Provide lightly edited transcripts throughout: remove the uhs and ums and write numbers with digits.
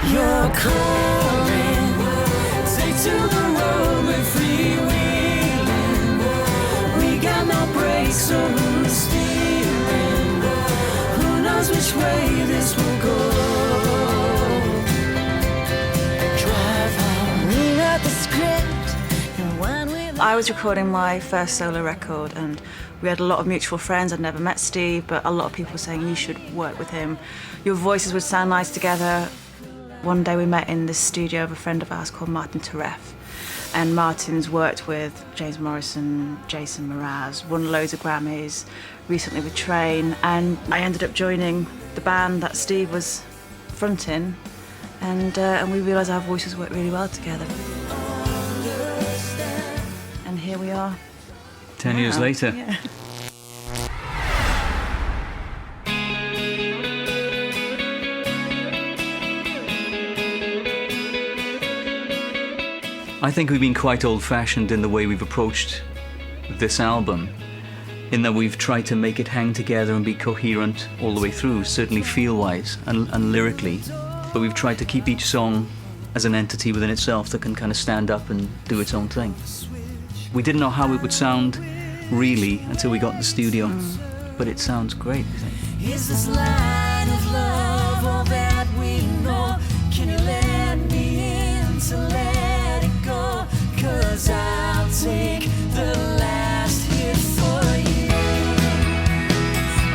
You're calling. Take to the road, we're freewheeling. We got no brakes, so who's steering? Who knows which way this will go? Drive home. We wrote the script, and when we... I was recording my first solo record, and we had a lot of mutual friends. I'd never met Steve, but a lot of people saying you should work with him. Your voices would sound nice together. One day we met in the studio of a friend of ours called Martin Teref, and Martin's worked with James Morrison, Jason Mraz, won loads of Grammys, recently with Train, and I ended up joining the band that Steve was fronting, and we realised our voices worked really well together. And here we are. 10 years later. Yeah. I think we've been quite old-fashioned in the way we've approached this album, in that we've tried to make it hang together and be coherent all the way through, certainly feel-wise and lyrically, but we've tried to keep each song as an entity within itself that can kind of stand up and do its own thing. We didn't know how it would sound, really, until we got in the studio, but it sounds great, I think. Is this line of love all that we know? Can you let me in to let it go? 'Cause I'll take the last hit for you.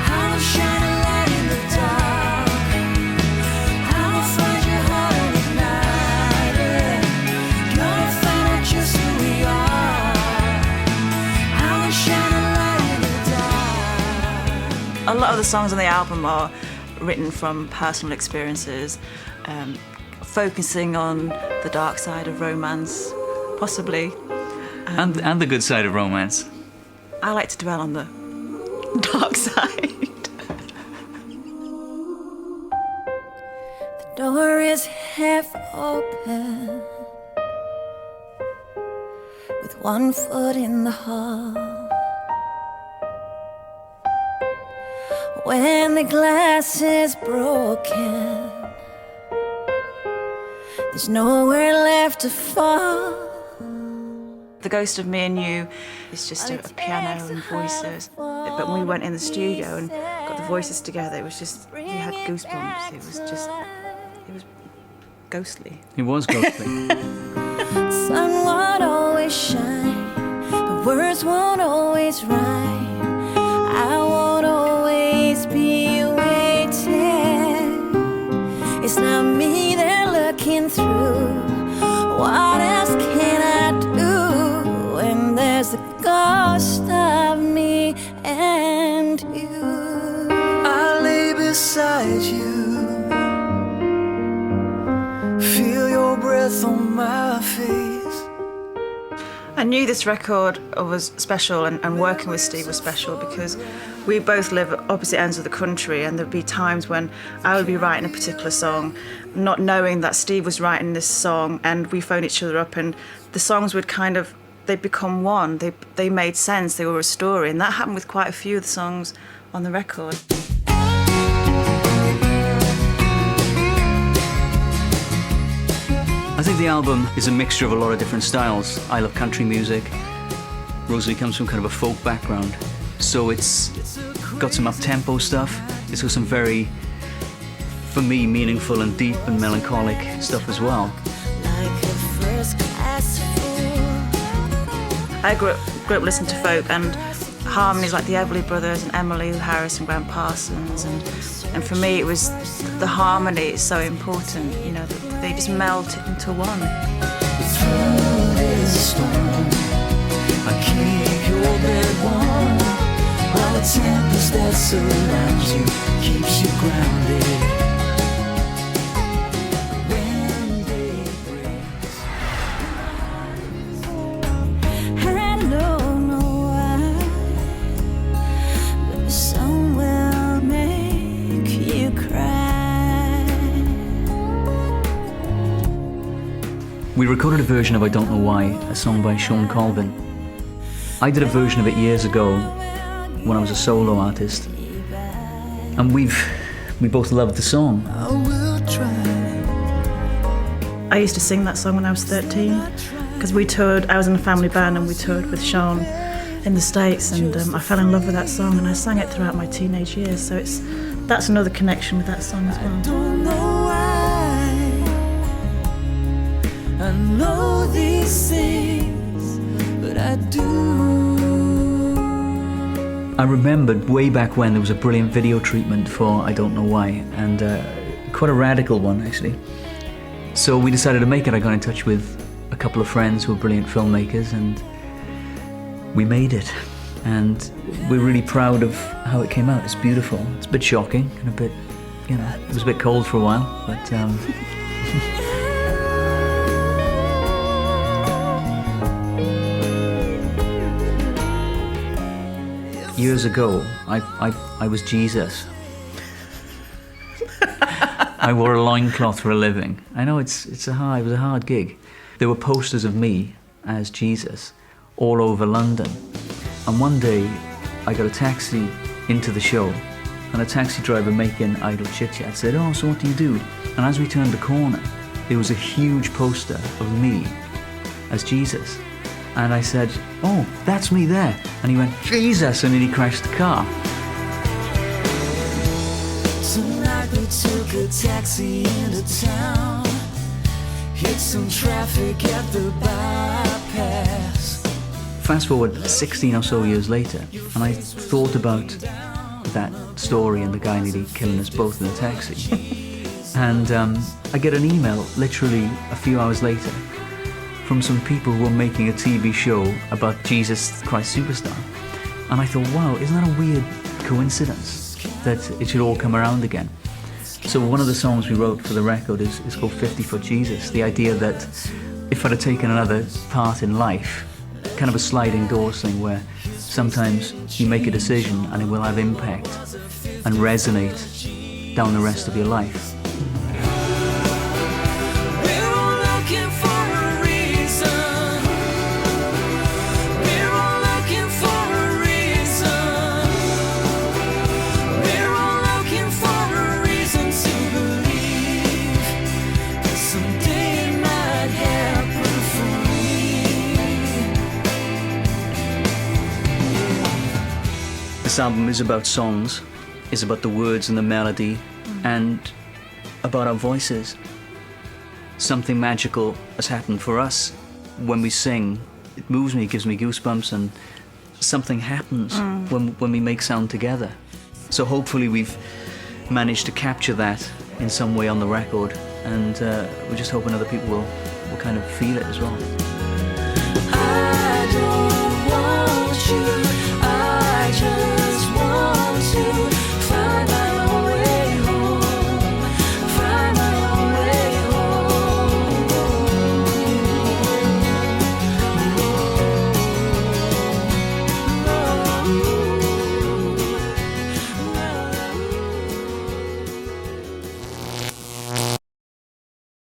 I will shine a light in the dark. I will find your heart and ignite it. Gonna find out just who we are. I will shine a light in the dark. A lot of the songs on the album are written from personal experiences, focusing on the dark side of romance, possibly. And the good side of romance. I like to dwell on the dark side. The door is half open, with one foot in the hall. When the glass is broken, there's nowhere left to fall. The Ghost of Me and You is just a piano and voices. But when we went in the studio and got the voices together, it was just, you had goosebumps. It was ghostly. It was ghostly. Sun won't always shine, but words won't always rhyme. I won't always be waiting. It's not me they're looking through. What else can I do when there's the ghost of me and you? I lay beside you, feel your breath on my face. I knew this record was special, and working with Steve was special because we both live at opposite ends of the country, and there'd be times when I would be writing a particular song, not knowing that Steve was writing this song, and we phone each other up, and the songs would kind of, they'd become one. They made sense, they were a story, and that happened with quite a few of the songs on the record. I think the album is a mixture of a lot of different styles. I love country music. Rosalie comes from kind of a folk background, so it's got some up-tempo stuff. It's got some very, for me, meaningful and deep and melancholic stuff as well. I grew up listening to folk and harmonies like the Everly Brothers and Emily Harris and Grant Parsons, and for me it was the harmony is so important, you know, that they just melt into one. Through this storm, I keep your bed warm, while the tempest that surrounds you keeps you grounded. When day breaks, I don't know why, but the sun will make you cry. We recorded a version of I Don't Know Why, a song by Sean Colvin. I did a version of it years ago when I was a solo artist, and we both loved the song. I will try I used to sing that song when I was 13 because we toured. I was in a family band and we toured with Sean in the States, and I fell in love with that song and I sang it throughout my teenage years. So that's another connection with that song as well. I don't know why I know these things, but I do. I remembered way back when there was a brilliant video treatment for I Don't Know Why, and quite a radical one actually. So we decided to make it. I got in touch with a couple of friends who were brilliant filmmakers, and we made it. And we're really proud of how it came out. It's beautiful. It's a bit shocking and a bit, you know, it was a bit cold for a while, but years ago, I was Jesus. I wore a loincloth for a living. I know it was a hard gig. There were posters of me as Jesus all over London. And one day, I got a taxi into the show, and a taxi driver making idle chit-chat said, "Oh, so what do you do?" And as we turned the corner, there was a huge poster of me as Jesus. And I said, "Oh, that's me there." And he went, "Jesus," and then he crashed the car. Tonight we took a taxi into town, hit some traffic at the bypass. Fast forward 16 or so years later, and I thought about that story and the guy nearly killing us both in the taxi. And I get an email literally a few hours later from some people who were making a TV show about Jesus Christ Superstar. And I thought, wow, isn't that a weird coincidence that it should all come around again? So one of the songs we wrote for the record is called 50 Foot Jesus. The idea that if I'd have taken another part in life, kind of a sliding doors thing where sometimes you make a decision and it will have impact and resonate down the rest of your life. We're all looking for a reason. We're all looking for a reason. We're all looking for a reason to believe that someday it might happen for me. This album is about songs, is about the words and the melody, and about our voices. Something magical has happened for us when we sing. It moves me, it gives me goosebumps, and something happens when we make sound together. So hopefully we've managed to capture that in some way on the record, and we're just hoping other people will kind of feel it as well. I don't